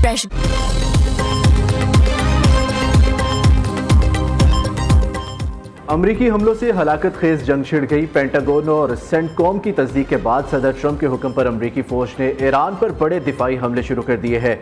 fresh. امریکی حملوں سے ہلاکت خیز جنگ چھڑ گئی۔ پینٹاگون اور سینٹکوم کی تصدیق کے بعد صدر ٹرمپ کے حکم پر امریکی فوج نے ایران پر بڑے دفاعی حملے شروع کر دیے ہیں۔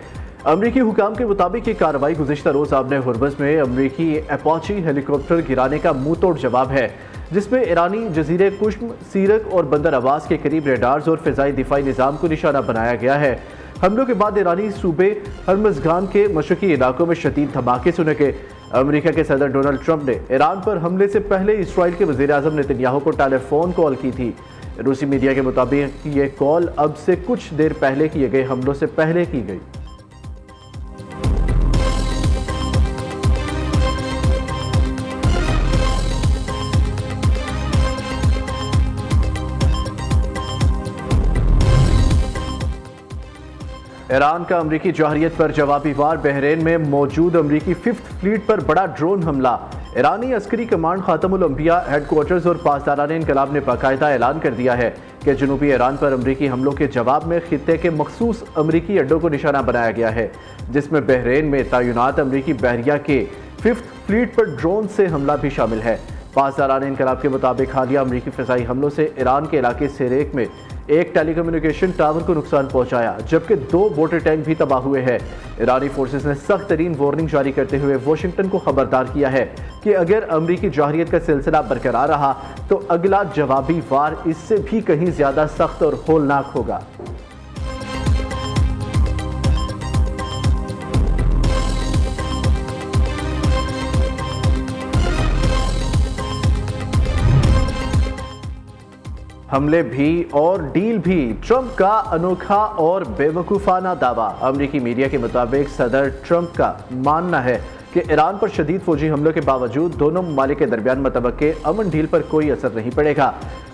امریکی حکام کے مطابق یہ کارروائی گزشتہ روز آبن ہرمز میں امریکی اپاچی ہیلی کاپٹر گرانے کا منہ توڑ جواب ہے، جس میں ایرانی جزیرے قشم، سیرک اور بندر عباس کے قریب ریڈارز اور فضائی دفاعی نظام کو نشانہ بنایا گیا ہے۔ حملوں کے بعد ایرانی صوبے ہرمزگان کے مشرقی علاقوں میں شدید دھماکے سنے گئے۔ امریکہ کے صدر ڈونلڈ ٹرمپ نے ایران پر حملے سے پہلے اسرائیل کے وزیر اعظم نتن یاہو کو ٹیلی فون کال کی تھی۔ روسی میڈیا کے مطابق یہ کال اب سے کچھ دیر پہلے کیے گئے حملوں سے پہلے کی گئی۔ ایران کا امریکی جوہریت پر جوابی وار۔ بحرین میں موجود امریکی ففتھ فلیٹ پر بڑا ڈرون حملہ۔ ایرانی عسکری کمانڈ خاتم الانبیاء ہیڈ کوارٹرز اور پاسداران انقلاب نے باقاعدہ اعلان کر دیا ہے کہ جنوبی ایران پر امریکی حملوں کے جواب میں خطے کے مخصوص امریکی اڈوں کو نشانہ بنایا گیا ہے، جس میں بحرین میں تعینات امریکی بحریہ کے ففتھ فلیٹ پر ڈرون سے حملہ بھی شامل ہے۔ پاسداران انقلاب کے مطابق حالیہ امریکی فضائی حملوں سے ایران کے علاقے سیریک میں ایک ٹیلی کمیونیکیشن ٹاور کو نقصان پہنچایا، جبکہ 2 واٹر ٹینک بھی تباہ ہوئے ہیں۔ ایرانی فورسز نے سخت ترین وارننگ جاری کرتے ہوئے واشنگٹن کو خبردار کیا ہے کہ اگر امریکی جوہریت کا سلسلہ برقرار رہا تو اگلا جوابی وار اس سے بھی کہیں زیادہ سخت اور ہولناک ہوگا۔ حملے بھی اور ڈیل بھی، ٹرمپ کا انوکھا اور بے وقوفانہ دعویٰ۔ امریکی میڈیا کے مطابق صدر ٹرمپ کا ماننا ہے کہ ایران پر شدید فوجی حملوں کے باوجود دونوں ممالک کے درمیان متوقع امن ڈیل پر کوئی اثر نہیں پڑے گا۔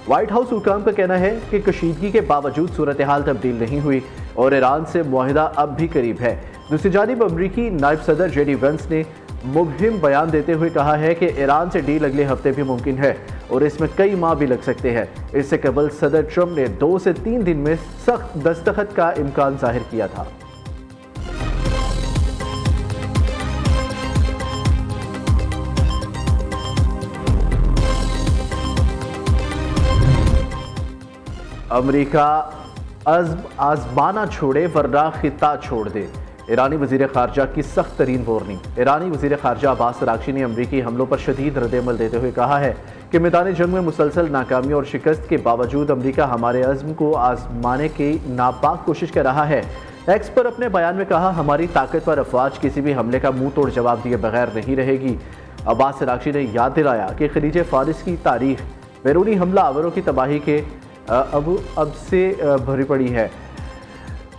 وائٹ ہاؤس حکام کا کہنا ہے کہ کشیدگی کے باوجود صورتحال تبدیل نہیں ہوئی اور ایران سے معاہدہ اب بھی قریب ہے۔ دوسری جانب امریکی نائب صدر جے ڈی وینس نے مبہم بیان دیتے ہوئے کہا ہے کہ ایران سے ڈیل اگلے ہفتے بھی ممکن ہے اور اس میں کئی ماہ بھی لگ سکتے ہیں۔ اس سے قبل صدر ٹرمپ نے 2 سے 3 دن میں سخت دستخط کا امکان ظاہر کیا تھا۔ امریکہ عزم آزمانہ چھوڑے ورنہ خطہ چھوڑ دے، ایرانی وزیر خارجہ کی سخت ترین وارننگ۔ ایرانی وزیر خارجہ عباس اراغچی نے امریکی حملوں پر شدید رد عمل دیتے ہوئے کہا ہے کہ میدان جنگ میں مسلسل ناکامی اور شکست کے باوجود امریکہ ہمارے عزم کو آزمانے کی ناپاک کوشش کر رہا ہے۔ ایکس پر اپنے بیان میں کہا، ہماری طاقتور افواج کسی بھی حملے کا منہ توڑ جواب دیے بغیر نہیں رہے گی۔ عباس اراغچی نے یاد دلایا کہ خلیج فارس کی تاریخ بیرونی حملہ آوروں کی تباہی کے اب سے بھری پڑی ہے۔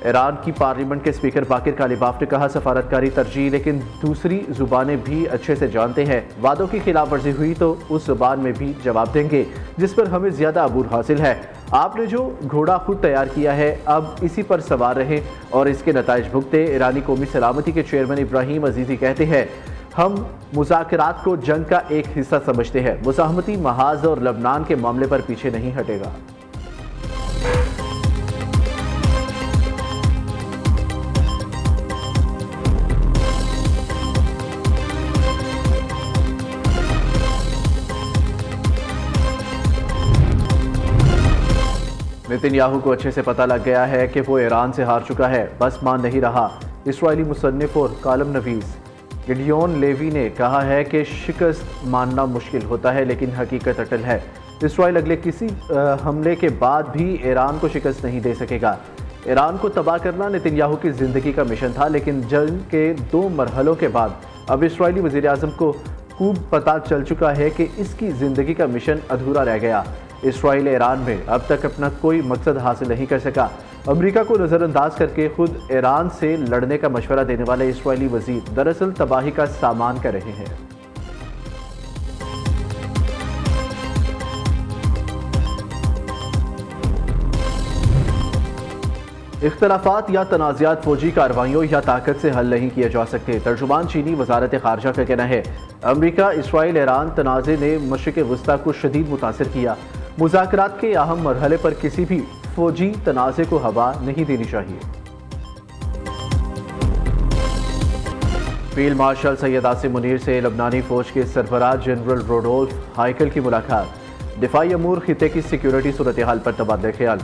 ایران کی پارلیمنٹ کے اسپیکر باقر کالیباف نے کہا، سفارتکاری ترجیح لیکن دوسری زبانیں بھی اچھے سے جانتے ہیں، وعدوں کی خلاف ورزی ہوئی تو اس زبان میں بھی جواب دیں گے جس پر ہمیں زیادہ عبور حاصل ہے۔ آپ نے جو گھوڑا خود تیار کیا ہے اب اسی پر سوار رہیں اور اس کے نتائج بھگتے۔ ایرانی قومی سلامتی کے چیئرمین ابراہیم عزیزی کہتے ہیں، ہم مذاکرات کو جنگ کا ایک حصہ سمجھتے ہیں، مزاحمتی محاذ اور لبنان کے معاملے پر پیچھے نہیں ہٹے گا۔ نتن یاہو کو اچھے سے پتہ لگ گیا ہے کہ وہ ایران سے ہار چکا ہے، بس مان نہیں رہا۔ اسرائیلی مصنف اور کالم نویس گڈیون لیوی نے کہا ہے کہ شکست ماننا مشکل ہوتا ہے لیکن حقیقت اٹل ہے۔ اسرائیل اگلے کسی حملے کے بعد بھی ایران کو شکست نہیں دے سکے گا۔ ایران کو تباہ کرنا نتن یاہو کی زندگی کا مشن تھا، لیکن جنگ کے 2 مرحلوں کے بعد اب اسرائیلی وزیر اعظم کو خوب پتہ چل چکا ہے کہ اس کی زندگی کا مشن ادھورا رہ گیا۔ اسرائیل ایران میں اب تک اپنا کوئی مقصد حاصل نہیں کر سکا۔ امریکہ کو نظر انداز کر کے خود ایران سے لڑنے کا مشورہ دینے والے اسرائیلی وزیر دراصل تباہی کا سامان کر رہے ہیں۔ اختلافات یا تنازعات فوجی کارروائیوں یا طاقت سے حل نہیں کیے جا سکتے، ترجمان چینی وزارت خارجہ کا کہنا ہے۔ امریکہ اسرائیل ایران تنازع نے مشرق وسطی کو شدید متاثر کیا۔ مذاکرات کے اہم مرحلے پر کسی بھی فوجی تنازع کو ہوا نہیں دینی چاہیے۔ فیلڈ مارشل سید عاصم منیر سے لبنانی فوج کے سربراہ جنرل روڈولف ہائیکل کی ملاقات، دفاعی امور خطے کی سیکیورٹی صورتحال پر تبادلہ خیال،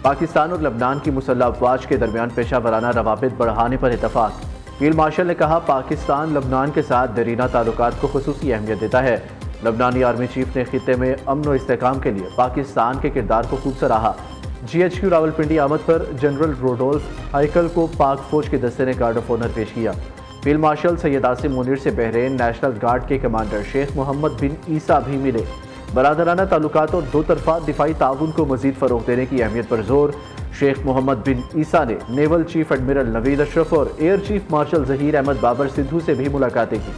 پاکستان اور لبنان کی مسلح افواج کے درمیان پیشہ ورانہ روابط بڑھانے پر اتفاق۔ فیلڈ مارشل نے کہا پاکستان لبنان کے ساتھ دیرینہ تعلقات کو خصوصی اہمیت دیتا ہے۔ لبنانی آرمی چیف نے خطے میں امن و استحکام کے لیے پاکستان کے کردار کو خوب سراہا۔ جی ایچ کیو راولپنڈی آمد پر جنرل روڈولف ہائیکل کو پاک فوج کے دستے نے گارڈ آف آنر پیش کیا۔ فیلڈ مارشل سید عاصم منیر سے بحرین نیشنل گارڈ کے کمانڈر شیخ محمد بن عیسیٰ بھی ملے۔ برادرانہ تعلقات اور دو طرفہ دفاعی تعاون کو مزید فروغ دینے کی اہمیت پر زور۔ شیخ محمد بن عیسیٰ نے naval chief admiral Naveed Ashraf اور air chief marshal Zaheer Ahmed Babar Sidhu سے بھی ملاقاتیں کی۔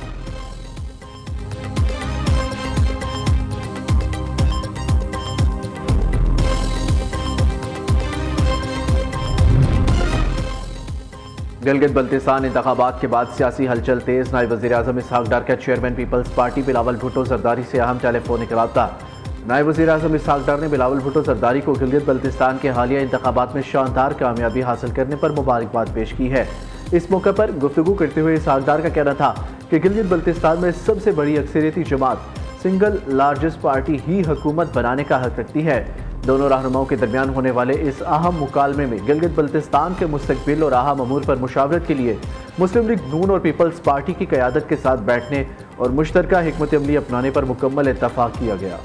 گلگت بلتستان انتخابات کے بعد سیاسی ہلچل تیز، نائب وزیر اعظم اسحاق ڈار کا چیئرمین پیپلز پارٹی بلاول بھٹو زرداری سے اہم ٹیلی فونک رابطہ۔ نائب وزیر اعظم اسحاق ڈار نے بلاول بھٹو زرداری کو گلگت بلتستان کے حالیہ انتخابات میں شاندار کامیابی حاصل کرنے پر مبارکباد پیش کی ہے۔ اس موقع پر گفتگو کرتے ہوئے اسحاق ڈار کا کہنا تھا کہ گلگت بلتستان میں سب سے بڑی اکثریتی جماعت سنگل لارجسٹ پارٹی ہی حکومت بنانے کا حق رکھتی ہے۔ دونوں رہنماؤں کے درمیان ہونے والے اس اہم مکالمے میں گلگت بلتستان کے مستقبل اور اہم امور پر مشاورت کے لیے مسلم لیگ نون اور پیپلز پارٹی کی قیادت کے ساتھ بیٹھنے اور مشترکہ حکمت عملی اپنانے پر مکمل اتفاق کیا گیا۔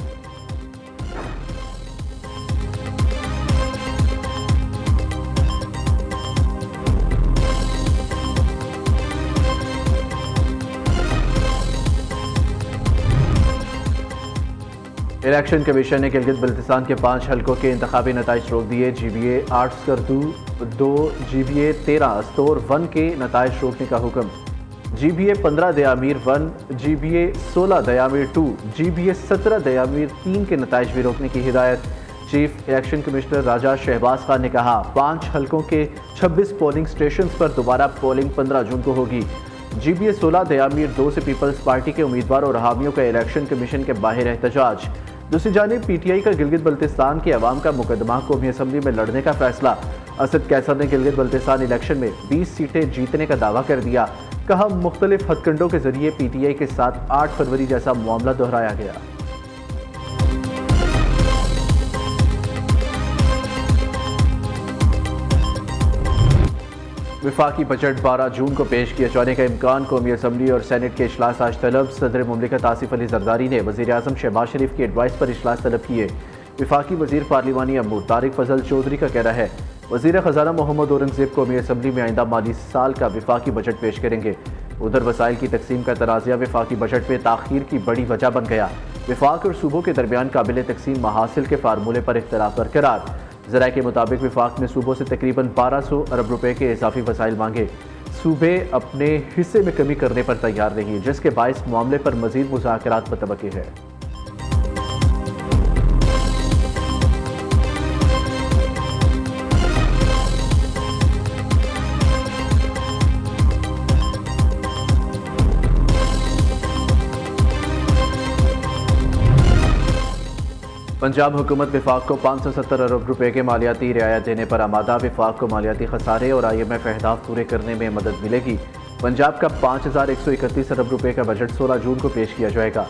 الیکشن کمیشن نے گلگت بلتستان کے 5 حلقوں کے انتخابی نتائج روک دیے۔ جی بی اے 8 سکردو 2، جی بی اے 13 استور 1 کے نتائج روکنے کا حکم، جی بی اے 15 دیامیر 1، جی بی اے 16 دیامیر 2، جی بی اے 17 دیامیر 3 کے نتائج بھی روکنے کی ہدایت۔ چیف الیکشن کمشنر راجہ شہباز خان نے کہا 5 حلقوں کے 26 پولنگ سٹیشنز پر دوبارہ پولنگ 15 جون کو ہوگی۔ جی بی اے 16 دیامیر 2 سے پیپلز پارٹی کے امیدوار اور حامیوں کا الیکشن کمیشن کے باہر احتجاج۔ دوسری جانب پی ٹی آئی کا گلگت بلتستان کے عوام کا مقدمہ قومی اسمبلی میں لڑنے کا فیصلہ۔ اسد کیسر نے گلگت بلتستان الیکشن میں 20 سیٹیں جیتنے کا دعویٰ کر دیا، کہا مختلف ہتھ کنڈوں کے ذریعے پی ٹی آئی کے ساتھ 8 فروری جیسا معاملہ دہرایا گیا۔ وفاقی بجٹ 12 جون کو پیش کیے جانے کا امکان، قومی اسمبلی اور سینٹ کے اجلاس آج طلب۔ صدر مملکت آصف علی زرداری نے وزیر اعظم شہباز شریف کی ایڈوائس پر اجلاس طلب کیے۔ وفاقی وزیر پارلیمانی امور طارق فضل چودھری کا کہنا ہے وزیر خزانہ محمد اورنگزیب قومی اسمبلی میں آئندہ مالی سال کا وفاقی بجٹ پیش کریں گے۔ ادھر وسائل کی تقسیم کا تنازعہ وفاقی بجٹ میں تاخیر کی بڑی وجہ بن گیا۔ وفاق اور صوبوں کے درمیان قابل تقسیم محاصل کے فارمولے پر اختلاف برقرار۔ ذرائع کے مطابق وفاق نے صوبوں سے تقریباً 1200 ارب روپے کے اضافی وسائل مانگے۔ صوبے اپنے حصے میں کمی کرنے پر تیار نہیں، جس کے باعث معاملے پر مزید مذاکرات متوقع ہے۔ پنجاب حکومت وفاق کو 570 ارب روپے کے مالیاتی رعایت دینے پر آمادہ۔ وفاق کو مالیاتی خسارے اور آئی ایم ایف اہداف پورے کرنے میں مدد ملے گی۔ پنجاب کا 5131 ارب روپے کا بجٹ 16 جون کو پیش کیا جائے گا۔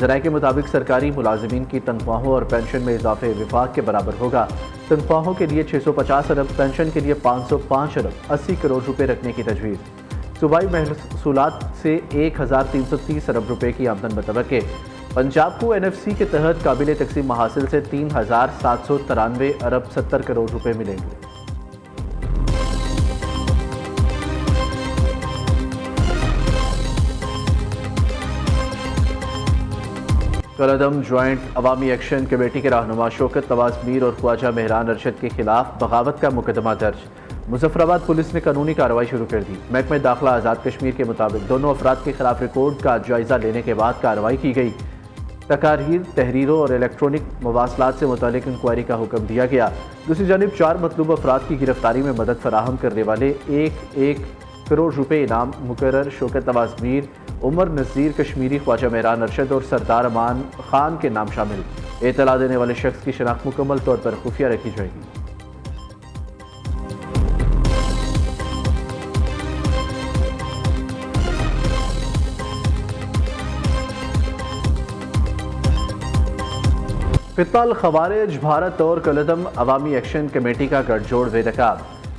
ذرائع کے مطابق سرکاری ملازمین کی تنخواہوں اور پینشن میں اضافے وفاق کے برابر ہوگا۔ تنخواہوں کے لیے 650 ارب، پینشن کے لیے 505 ارب 80 کروڑ روپے رکھنے کی تجویز۔ صوبائی محصولات سے 1330 ارب روپے کی آمدن متوقع۔ پنجاب کو این ایف سی کے تحت قابل تقسیم محاصل سے 3793 ارب 70 کروڑ روپے ملیں گے۔ کالعدم جوائنٹ عوامی ایکشن کمیٹی کے رہنما شوکت نواز میر اور خواجہ مہران ارشد کے خلاف بغاوت کا مقدمہ درج۔ مظفرآباد پولیس نے قانونی کارروائی شروع کر دی۔ محکمہ داخلہ آزاد کشمیر کے مطابق دونوں افراد کے خلاف ریکارڈ کا جائزہ لینے کے بعد کارروائی کی گئی۔ تقاریر، تحریروں اور الیکٹرانک مواصلات سے متعلق انکوائری کا حکم دیا گیا۔ دوسری جانب 4 مطلوب افراد کی گرفتاری میں مدد فراہم کرنے والے 1 کروڑ روپے انعام مقرر شوکت نواز میر، عمر نذیر کشمیری، خواجہ مہران ارشد اور سردار امان خان کے نام شامل۔ اطلاع دینے والے شخص کی شناخت مکمل طور پر خفیہ رکھی جائے گی۔ فتنہ الخوارج بھارت اور کلدم عوامی ایکشن کمیٹی کا گٹھ جوڑ بے نقاب۔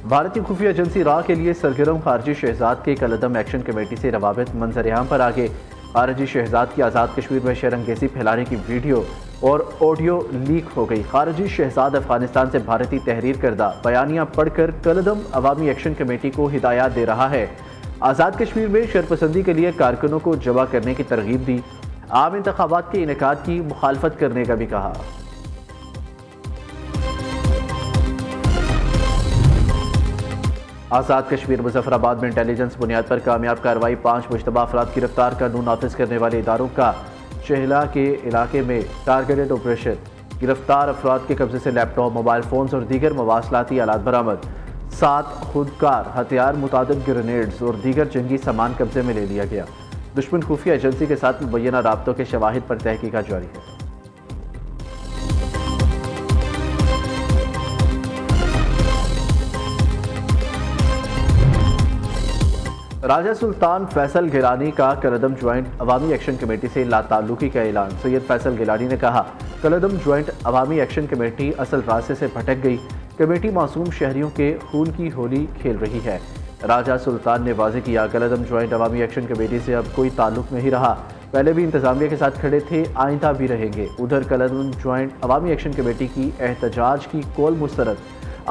بھارتی خفیہ ایجنسی را کے لیے سرگرم خارجی شہزاد کے کلدم ایکشن کمیٹی سے روابط منظر عام پر آگے۔ خارجی شہزاد کی آزاد کشمیر میں شر انگیزی پھیلانے کی ویڈیو اور آڈیو لیک ہو گئی۔ خارجی شہزاد افغانستان سے بھارتی تحریر کردہ بیانیہ پڑھ کر کلدم عوامی ایکشن کمیٹی کو ہدایات دے رہا ہے۔ آزاد کشمیر میں شرپسندی کے لیے کارکنوں کو جمع کرنے کی ترغیب دی۔ عام انتخابات کے انعقاد کی مخالفت کرنے کا بھی کہا۔ آزاد کشمیر مظفر آباد میں انٹیلیجنس بنیاد پر کامیاب کارروائی، 5 مشتبہ افراد گرفتار، قانون نافذ کرنے والے اداروں کا چہلا کے علاقے میں ٹارگیٹڈ آپریشن، گرفتار افراد کے قبضے سے لیپ ٹاپ، موبائل فونز اور دیگر مواصلاتی آلات برآمد، 7 خودکار ہتھیار، متعدد گرینیڈز اور دیگر جنگی سامان قبضے میں لے لیا گیا۔ دشمن خفیہ ایجنسی کے ساتھ مبینہ رابطوں کے شواہد پر تحقیقات جاری ہے۔ راجہ سلطان فیصل گیلانی کا کلدم جوائنٹ عوامی ایکشن کمیٹی سے لا تعلقی کا اعلان۔ سید فیصل گیلانی نے کہا، کلدم جوائنٹ عوامی ایکشن کمیٹی اصل راستے سے بھٹک گئی، کمیٹی معصوم شہریوں کے خون کی ہولی کھیل رہی ہے۔ راجہ سلطان نے واضح کیا، کلدم جوائنٹ عوامی ایکشن کمیٹی سے اب کوئی تعلق نہیں رہا، پہلے بھی انتظامیہ کے ساتھ کھڑے تھے، آئندہ بھی رہیں گے۔ ادھر کلدم جوائنٹ عوامی ایکشن کمیٹی کی احتجاج کی کول مسترد،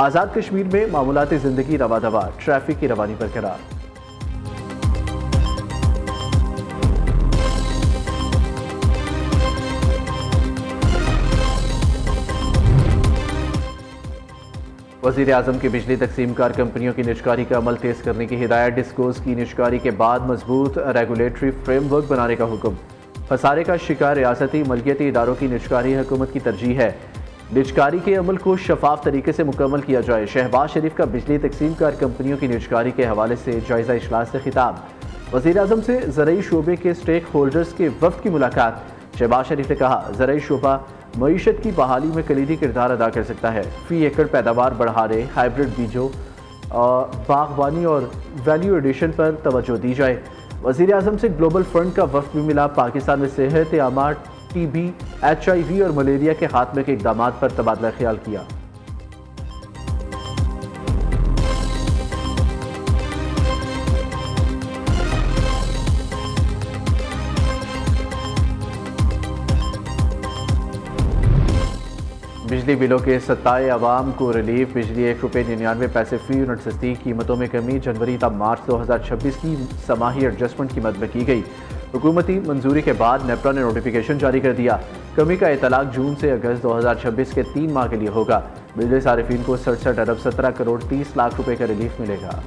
آزاد کشمیر میں معمولات زندگی رواں دواں، ٹریفک کی روانی برقرار۔ وزیر اعظم کی بجلی تقسیم کار کمپنیوں کی نجکاری کا عمل تیز کرنے کی ہدایت، ڈسکوز کی نجکاری کے بعد مضبوط ریگولیٹری فریم ورک بنانے کا حکم۔ خسارے کا شکار ریاستی ملکیتی اداروں کی نجکاری حکومت کی ترجیح ہے، نجکاری کے عمل کو شفاف طریقے سے مکمل کیا جائے۔ شہباز شریف کا بجلی تقسیم کار کمپنیوں کی نجکاری کے حوالے سے جائزہ اجلاس سے خطاب۔ وزیر اعظم سے زرعی شعبے کے سٹیک ہولڈرز کے وفد کی ملاقات۔ شہباز شریف نے کہا، زرعی شعبہ معیشت کی بحالی میں کلیدی کردار ادا کر سکتا ہے، فی ایکڑ پیداوار بڑھانے، ہائیبرڈ بیجوں، باغبانی اور ویلیو ایڈیشن پر توجہ دی جائے۔ وزیر اعظم سے گلوبل فرنٹ کا وفد بھی ملا، پاکستان میں صحت عامہ، ٹی بی، HIV اور ملیریا کے خاتمے کے اقدامات پر تبادلہ خیال کیا۔ بجلی بلوں کے ستائے عوام کو ریلیف، بجلی ₹1.99 فی یونٹ سستی، قیمتوں میں کمی، جنوری تا مارچ 2026 کی سماحی ایڈجسٹمنٹ قیمت میں کی گئی۔ حکومتی منظوری کے بعد نیپرا نے نوٹیفیکیشن جاری کر دیا، کمی کا اطلاق جون سے اگست 2026 کے 3 ماہ کے لیے ہوگا۔ بجلی صارفین کو 67 ارب 17 کروڑ 30 لاکھ روپے کا ریلیف ملے گا۔